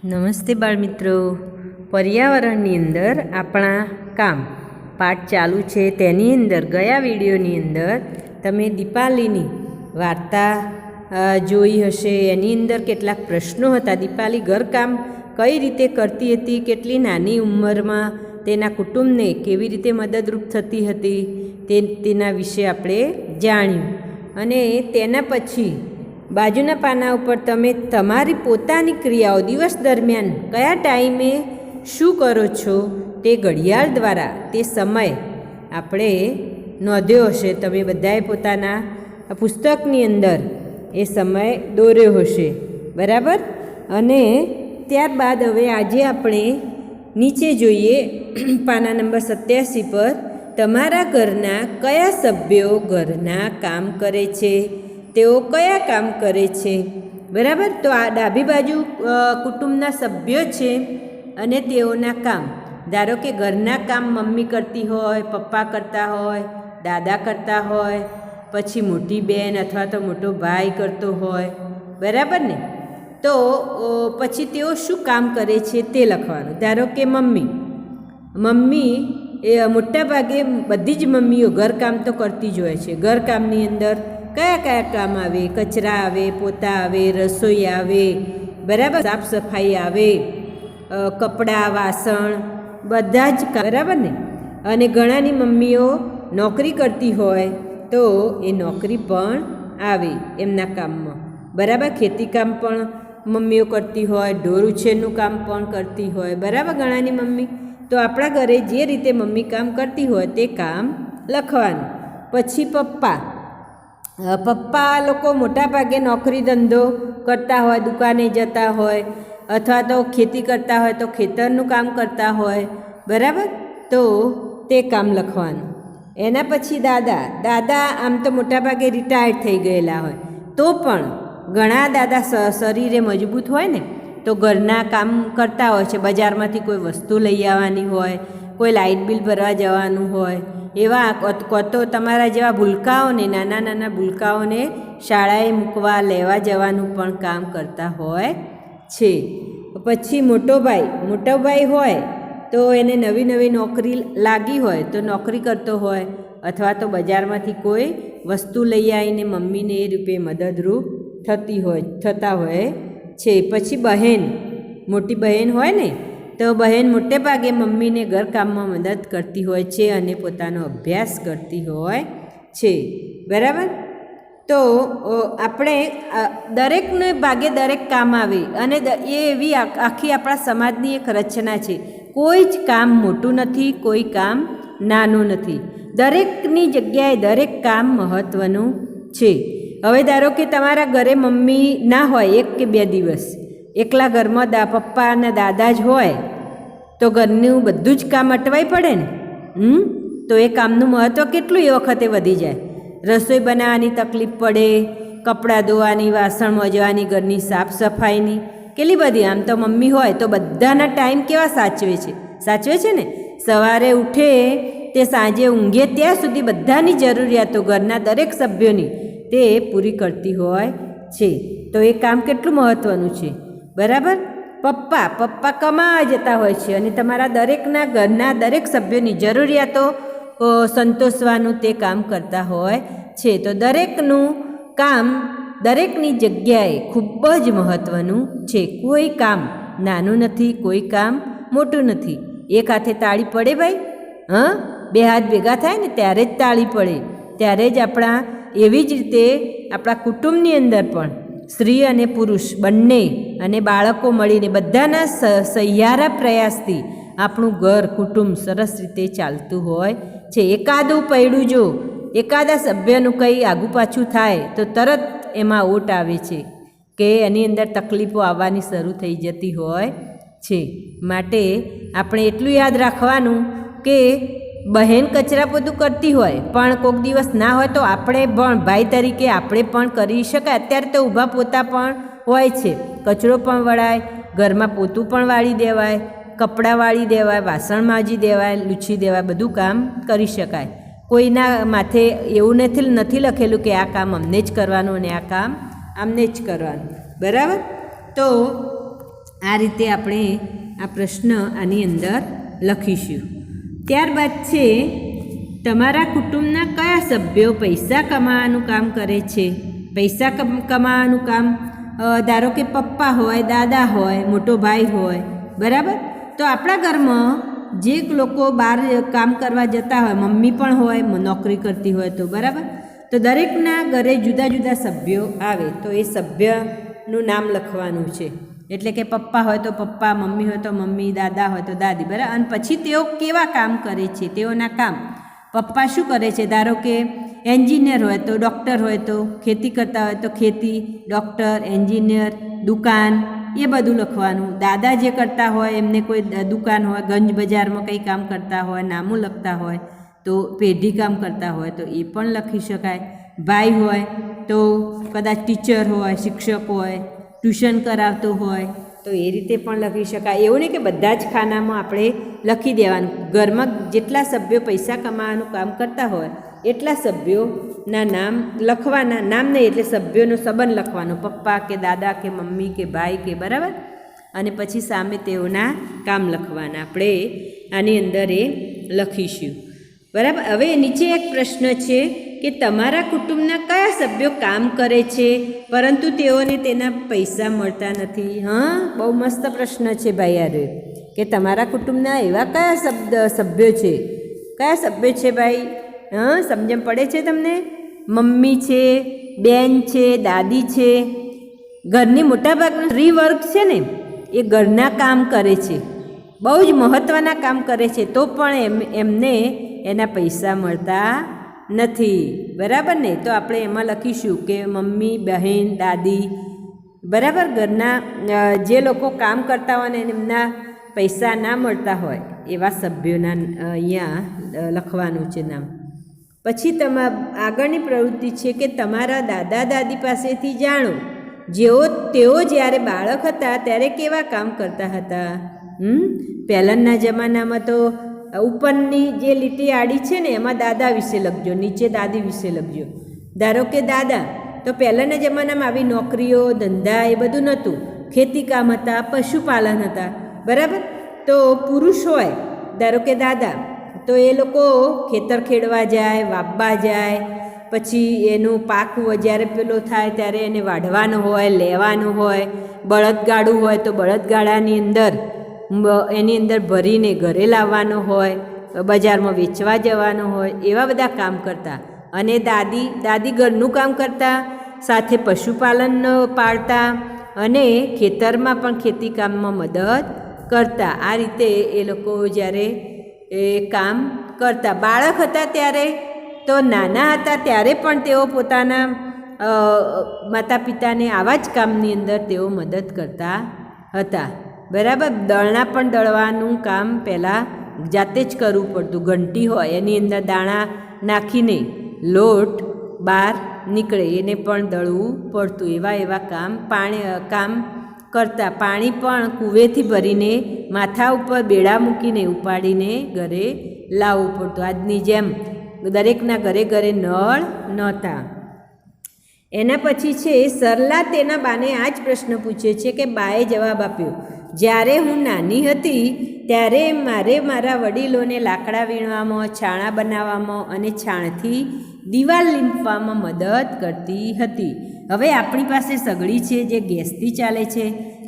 નમસ્તે બાળમિત્રો, પર્યાવરણની અંદર આપણા કામ પાઠ ચાલુ છે. તેની અંદર ગયા વિડીયોની અંદર તમે દીપાલીની વાર્તા જોઈ હશે. એની અંદર કેટલાક પ્રશ્નો હતા. દીપાલી ઘરકામ કઈ રીતે કરતી હતી, કેટલી નાની ઉંમરમાં તેના કુટુંબને કેવી રીતે મદદરૂપ થતી હતી તેના વિશે આપણે જાણ્યું. અને તેના પછી બાજુના પાના ઉપર તમે તમારી પોતાની ક્રિયાઓ દિવસ દરમિયાન કયા ટાઈમે શું કરો છો તે ઘડિયાળ દ્વારા તે સમય આપણે નોંધ્યો હશે. તમે બધાએ પોતાના પુસ્તકની અંદર એ સમય દોર્યો હશે, બરાબર. અને ત્યારબાદ હવે આજે આપણે નીચે જોઈએ પાના નંબર 87 પર તમારા ઘરના કયા સભ્યો ઘરના કામ કરે છે, તેઓ કયા કામ કરે છે, બરાબર. તો આ ડાબી બાજુ કુટુંબના સભ્યો છે અને તેઓના કામ. ધારો કે ઘરના કામ મમ્મી કરતી હોય, પપ્પા કરતા હોય, દાદા કરતા હોય, પછી મોટી બહેન અથવા તો મોટો ભાઈ કરતો હોય, બરાબર ને. તો પછી તેઓ શું કામ કરે છે તે લખવાનું. ધારો કે મમ્મી એ મોટા ભાગે બધી જ મમ્મીઓ ઘરકામ તો કરતી જ હોય છે. ઘરકામની અંદર કયા કયા કામ આવે? કચરા આવે, પોતા આવે, રસોઈ આવે, બરાબર, સાફ સફાઈ આવે, કપડાં, વાસણ, બધા જ કામ, બરાબર ને. અને ઘણાની મમ્મીઓ નોકરી કરતી હોય તો એ નોકરી પણ આવે એમના કામમાં, બરાબર. ખેતીકામ પણ મમ્મીઓ કરતી હોય, ઢોર ઉછેરનું કામ પણ કરતી હોય, બરાબર, ઘણાની મમ્મી. તો આપણા ઘરે જે રીતે મમ્મી કામ કરતી હોય તે કામ લખવાનું. પછી પપ્પા લોકો મોટા ભાગે નોકરી ધંધો કરતા હોય, દુકાને જતા હોય, અથવા તો ખેતી કરતા હોય તો ખેતરનું કામ કરતા હોય, બરાબર. તો તે કામ લખવાનું. એના પછી દાદા આમ તો મોટા ભાગે રિટાયર્ડ થઈ ગયેલા હોય તો પણ ઘણા દાદા શરીરે મજબૂત હોય ને તો ઘરના કામ કરતા હોય છે. બજારમાંથી કોઈ વસ્તુ લઈ આવવાની હોય, કોઈ લાઇટ બિલ ભરવા જવાનું હોય, એવા તો તમારા જેવા ભૂલકાઓને, નાના નાના ભૂલકાઓને શાળાએ મૂકવા લેવા જવાનું પણ કામ કરતા હોય છે. પછી મોટો ભાઈ હોય તો એને નવી નોકરી લાગી હોય તો નોકરી કરતો હોય, અથવા તો બજારમાંથી કોઈ વસ્તુ લઈ આવીને મમ્મીને એ રૂપે મદદરૂપ થતા હોય છે. પછી મોટી બહેન હોય ને તો બહેન મોટે ભાગે મમ્મીને ઘરકામમાં મદદ કરતી હોય છે અને પોતાનો અભ્યાસ કરતી હોય છે, બરાબર. તો આપણે દરેકને ભાગે દરેક કામ આવે અને એ એવી આખી આપણા સમાજની એક રચના છે. કોઈ જ કામ મોટું નથી, કોઈ કામ નાનું નથી. દરેકની જગ્યાએ દરેક કામ મહત્ત્વનું છે. હવે ધારો કે તમારા ઘરે મમ્મી ના હોય 1 કે 2 દિવસ, એકલા ઘરમાં પપ્પા અને દાદા જ હોય તો ઘરનું બધું જ કામ અટવાઈ પડે ને. તો એ કામનું મહત્ત્વ કેટલું એ વખતે વધી જાય. રસોઈ બનાવવાની તકલીફ પડે, કપડાં ધોવાની, વાસણ મોજવાની, ઘરની સાફ સફાઈની કેટલી બધી. આમ તો મમ્મી હોય તો બધાના ટાઈમ કેવા સાચવે છે ને. સવારે ઉઠે તે સાંજે ઊંઘે ત્યાં સુધી બધાની જરૂરિયાતો ઘરના દરેક સભ્યોની તે પૂરી કરતી હોય છે. તો એ કામ કેટલું મહત્ત્વનું છે, બરાબર. પપ્પા કમાવા જતા હોય છે અને તમારા દરેકના ઘરના દરેક સભ્યોની જરૂરિયાતો સંતોષવાનું તે કામ કરતા હોય છે. તો દરેકનું કામ દરેકની જગ્યાએ ખૂબ જ મહત્ત્વનું છે. કોઈ કામ નાનું નથી, કોઈ કામ મોટું નથી. એક હાથે તાળી પડે ભાઈ? 2 હાથ ભેગા થાય ને ત્યારે જ તાળી પડે. ત્યારે જ એવી જ રીતે આપણા કુટુંબની અંદર પણ સ્ત્રી અને પુરુષ બંને અને બાળકો મળીને બધાના સહિયારા પ્રયાસથી આપણું ઘર કુટુંબ સરસ રીતે ચાલતું હોય છે. એકાદું પૈડું જો એકાદા સભ્યનું કંઈ આગું પાછું થાય તો તરત એમાં ઓટ આવે છે કે એની અંદર તકલીફો આવવાની શરૂ થઈ જતી હોય છે. માટે આપણે એટલું યાદ રાખવાનું કે બહેન કચરા પોતું કરતી હોય પણ કોઈક દિવસ ના હોય તો આપણે પણ ભાઈ તરીકે આપણે પણ કરી શકાય. અત્યારે તો ઊભા પોતા પણ હોય છે, કચરો પણ વળાય, ઘરમાં પોતું પણ વાળી દેવાય, કપડાં વાળી દેવાય, વાસણ માજી દેવાય, લૂછી દેવાય, બધું કામ કરી શકાય. કોઈના માથે એવું નથી લખેલું કે આ કામ અમને જ કરવાનું અને આ કામ આમને જ કરવાનું, બરાબર. તો આ રીતે આપણે આ પ્રશ્ન આની અંદર લખીશું. ત્યારબાદ છે તમારા કુટુંબના કયા સભ્યો પૈસા કમાવાનું કામ કરે છે? પૈસા કમાવાનું કામ ધારો કે પપ્પા હોય, દાદા હોય, મોટો ભાઈ હોય, બરાબર. તો આપણા ઘરમાં જે લોકો બહાર કામ કરવા જતા હોય, મમ્મી પણ હોય, નોકરી કરતી હોય તો બરાબર, તો દરેકના ઘરે જુદા જુદા સભ્યો આવે તો એ સભ્યનું નામ લખવાનું છે. એટલે કે પપ્પા હોય તો પપ્પા, મમ્મી હોય તો મમ્મી, દાદા હોય તો દાદી, બરાબર. અને પછી તેઓ કેવા કામ કરે છે, તેઓના કામ. પપ્પા શું કરે છે? ધારો કે એન્જિનિયર હોય તો, ડૉક્ટર હોય તો, ખેતી કરતા હોય તો ખેતી, ડૉક્ટર, એન્જિનિયર, દુકાન, એ બધું લખવાનું. દાદા જે કરતા હોય એમને કોઈ દુકાન હોય, ગંજ બજારમાં કંઈ કામ કરતા હોય, નામું લખતા હોય તો પેઢી કામ કરતા હોય તો એ પણ લખી શકાય. ભાઈ હોય તો કદાચ ટીચર હોય, શિક્ષક હોય, ટ્યુશન કરાવતો હોય તો એ રીતે પણ લખી શકાય. એવું નહીં કે બધા જ ખાનામાં આપણે લખી દેવાનું. ઘરમાં જેટલા સભ્યો પૈસા કમાવાનું કામ કરતા હોય એટલા સભ્યોના નામ લખવાના. નામ નહીં એટલે સભ્યોનો સંબંધ લખવાનો, પપ્પા કે દાદા કે મમ્મી કે ભાઈ કે, બરાબર. અને પછી સામે તેઓના કામ લખવાના. આપણે આની અંદર એ લખીશું, બરાબર. હવે નીચે એક પ્રશ્ન છે કે તમારા કુટુંબના કયા સભ્યો કામ કરે છે પરંતુ તેઓને તેના પૈસા મળતા નથી? હા, બહુ મસ્ત પ્રશ્ન છે ભાઈ. યાર, કે તમારા કુટુંબના એવા કયા સભ્યો છે? કયા સભ્યો છે ભાઈ? હા, સમજણ પડે છે તમને? મમ્મી છે, બેન છે, દાદી છે. ઘરની મોટાભાગના સ્ત્રી વર્ગ છે ને એ ઘરના કામ કરે છે, બહુ જ મહત્ત્વના કામ કરે છે, તો પણ એમને એના પૈસા મળતા નથી, બરાબર ને? તો આપણે એમાં લખીશું કે મમ્મી, બહેન, દાદી, બરાબર. ઘરના જે લોકો કામ કરતા હોય ને એમના પૈસા ના મળતા હોય એવા સભ્યોના અહીંયા લખવાનું છે નામ. પછી આગળની પ્રવૃત્તિ છે કે તમારા દાદા દાદી પાસેથી જાણો તેઓ જ્યારે બાળક હતા ત્યારે કેવા કામ કરતા હતા. પહેલાંના જમાનામાં તો ઉપરની જે લીટી આડી છે ને એમાં દાદા વિશે લખજો, નીચે દાદી વિશે લખજો. ધારો કે દાદા, તો પહેલાંના જમાનામાં આવી નોકરીઓ, ધંધા એ બધું નહોતું. ખેતીકામ હતા, પશુપાલન હતા, બરાબર. તો પુરુષ હોય, ધારો કે દાદા, તો એ લોકો ખેતર ખેડવા જાય, વાવવા જાય, પછી એનું પાક જ્યારે પેલો થાય ત્યારે એને વાઢવાનું હોય, લેવાનું હોય. બળદગાડું હોય તો બળદગાડાની અંદર એની અંદર ભરીને ઘરે લાવવાનો હોય, બજારમાં વેચવા જવાનો હોય, એવા બધા કામ કરતા. અને દાદી ઘરનું કામ કરતા, સાથે પશુપાલન પાળતા અને ખેતરમાં પણ ખેતી કામમાં મદદ કરતા. આ રીતે એ લોકો જ્યારે એ કામ કરતા. બાળક હતા ત્યારે તો નાના હતા ત્યારે પણ તેઓ પોતાના માતા પિતાને આવા જ કામની અંદર તેઓ મદદ કરતા હતા, બરાબર. દળણા પણ દળવાનું કામ પહેલાં જાતે જ કરવું પડતું. ઘંટી હોય એની અંદર દાણા નાખીને લોટ બહાર નીકળે એને પણ દળવું પડતું. એવા કામ કરતા. પાણી પણ કૂવેથી ભરીને માથા ઉપર બેડા મૂકીને ઉપાડીને ઘરે લાવવું પડતું. આજની જેમ દરેકના ઘરે ઘરે નળ નહોતા. એના પછી છે સરલા તેના બાને આ જ પ્રશ્ન પૂછે છે કે બાએ જવાબ આપ્યો, જ્યારે હું નાની હતી ત્યારે મારે મારા વડીલોને લાકડા વીણવામાં, છાણા બનાવવામાં અને છાણથી દિવાલ લીંપવામાં મદદ કરતી હતી. હવે આપણી પાસે સગડી છે જે ગેસથી ચાલે છે.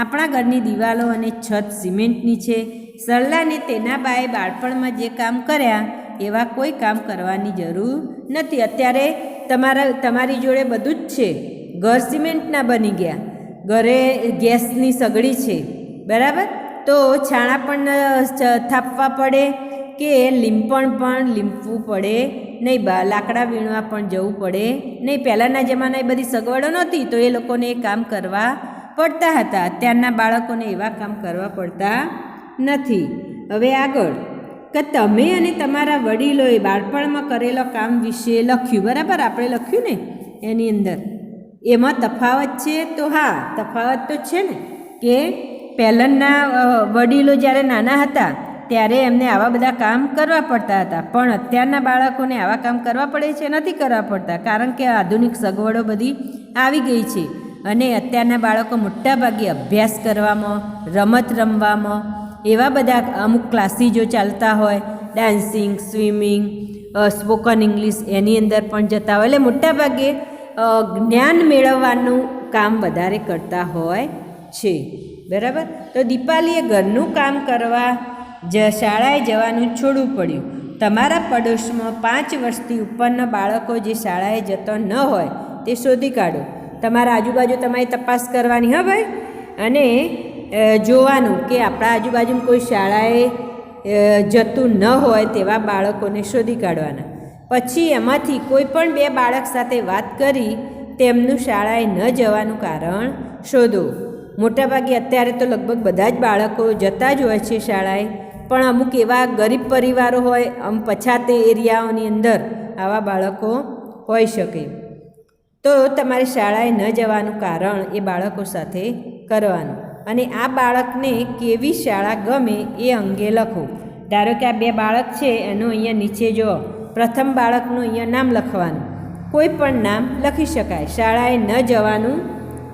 આપણા ઘરની દિવાલો અને છત સિમેન્ટની છે. સરલાને તેના બાએ બાળપણમાં જે કામ કર્યા એવા કોઈ કામ કરવાની જરૂર નથી. અત્યારે તમારી જોડે બધું જ છે. ઘર સિમેન્ટના બની ગયા, ઘરે ગેસની સગડી છે, બરાબર. તો છાણા પણ થાપવા પડે કે લીંપણ પણ લીંપવું પડે નહીં, લાકડા વીણવા પણ જવું પડે નહીં. પહેલાંના જમાના એ બધી સગવડો નહોતી તો એ લોકોને એ કામ કરવા પડતા હતા. અત્યારના બાળકોને એવા કામ કરવા પડતા નથી. હવે આગળ કે તમે અને તમારા વડીલોએ બાળપણમાં કરેલો કામ વિશે લખ્યું, બરાબર. આપણે લખ્યું ને એની અંદર એમાં તફાવત છે? તો હા, તફાવત તો છે ને કે પહેલાંના વડીલો જ્યારે નાના હતા ત્યારે એમને આવા બધા કામ કરવા પડતા હતા, પણ અત્યારના બાળકોને આવા કામ કરવા પડે છે? નથી કરવા પડતા, કારણ કે આધુનિક સગવડો બધી આવી ગઈ છે. અને અત્યારના બાળકો મોટાભાગે અભ્યાસ કરવામાં, રમત રમવામાં એવા બધા અમુક ક્લાસીસો ચાલતા હોય, ડાન્સિંગ, સ્વિમિંગ, સ્પોકન ઇંગ્લિશ એની અંદર પણ જતા હોય, એટલે મોટાભાગે જ્ઞાન મેળવવાનું કામ વધારે કરતા હોય છે. બરાબર. તો દીપાલીએ ઘરનું કામ કરવા શાળાએ જવાનું છોડવું પડ્યું. તમારા પડોશમાં 5 વર્ષથી ઉપરના બાળકો જે શાળાએ જતો ન હોય તે શોધી કાઢો. તમારા આજુબાજુ તમારી તપાસ કરવાની, હા ભાઈ, અને જોવાનું કે આપણા આજુબાજુમાં કોઈ શાળાએ જતું ન હોય તેવા બાળકોને શોધી કાઢવાના. પછી એમાંથી કોઈ પણ 2 બાળક સાથે વાત કરી તેમનું શાળાએ ન જવાનું કારણ શોધો. મોટાભાગે અત્યારે તો લગભગ બધા જ બાળકો જતા જ હોય છે શાળાએ, પણ અમુક એવા ગરીબ પરિવારો હોય, પછાત એરિયાઓની અંદર આવા બાળકો હોઈ શકે. તો તમારે શાળાએ ન જવાનું કારણ એ બાળકો સાથે કરવાનું, અને આ બાળકને કેવી શાળા ગમે એ અંગે લખો. ધારો કે આ 2 બાળક છે, એનું અહીંયા નીચે જો પ્રથમ બાળકનું અહીંયા નામ લખવાનું, કોઈ પણ નામ લખી શકાય. શાળાએ ન જવાનું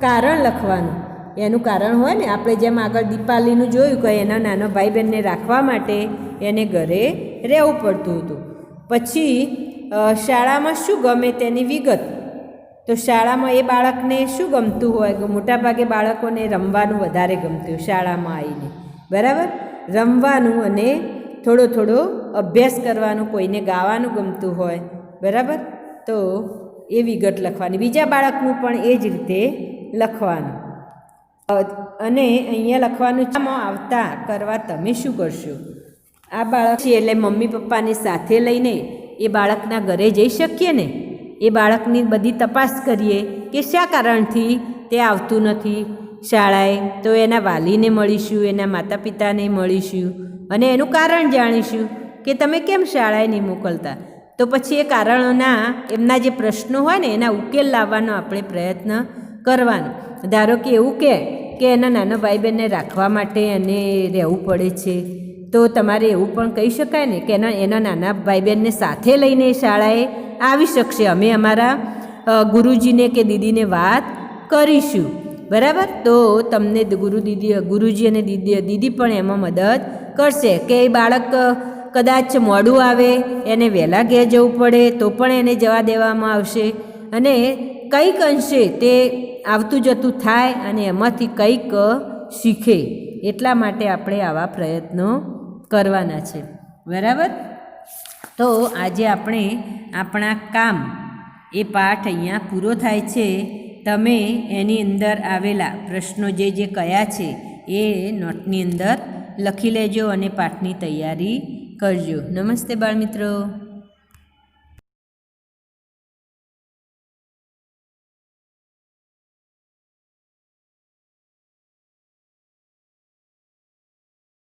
કારણ લખવાનું. એનું કારણ હોય ને, આપણે જેમ આગળ દીપાલીનું જોયું કે એના નાનો ભાઈ બહેનને રાખવા માટે એને ઘરે રહેવું પડતું હતું. પછી શાળામાં શું ગમે તેની વિગત. તો શાળામાં એ બાળકને શું ગમતું હોય, મોટાભાગે બાળકોને રમવાનું વધારે ગમતું હોય શાળામાં આવીને. બરાબર. રમવાનું અને થોડો અભ્યાસ કરવાનું, કોઈને ગાવાનું ગમતું હોય. બરાબર. તો એ વિગત લખવાની. બીજા બાળકનું પણ એ જ રીતે લખવાનું. અને અહીંયા લખવાનું, આવતા કરવા તમે શું કરશો. આ બાળક છે એટલે મમ્મી પપ્પાને સાથે લઈને એ બાળકના ઘરે જઈ શકીએ ને, એ બાળકની બધી તપાસ કરીએ કે શા કારણથી તે આવતું નથી શાળાએ. તો એના વાલીને મળીશું, એના માતા પિતાને મળીશું અને એનું કારણ જાણીશું કે તમે કેમ શાળાએ નહીં મોકલતા. તો પછી એ કારણોના એમના જે પ્રશ્નો હોય ને એના ઉકેલ લાવવાનો આપણે પ્રયત્ન કરવાનો. ધારો કે એવું કે એના નાના ભાઈ બહેનને રાખવા માટે એને રહેવું પડે છે, તો તમારે એવું પણ કહી શકાય ને કે એના નાના ભાઈ બહેનને સાથે લઈને શાળાએ આવી શકશે. અમે અમારા ગુરુજીને કે દીદીને વાત કરીશું. બરાબર. તો તમને ગુરુજી અને દીદી પણ એમાં મદદ કરશે. કે એ બાળક કદાચ મોડું આવે, એને વહેલા ઘેર જવું પડે તો પણ એને જવા દેવામાં આવશે, અને કંઈક અંશે તે આવતું જતું થાય અને એમાંથી કંઈક શીખે. એટલા માટે આપણે આવા પ્રયત્નો કરવાના છે. બરાબર. તો આજે આપણે આપણા કામ એ પાઠ અહીંયા પૂરો થાય છે. તમે એની અંદર આવેલા પ્રશ્નો જે કયા છે એ નોટની અંદર લખી લેજો અને પાઠની તૈયારી કરજો. નમસ્તે બાળમિત્રો.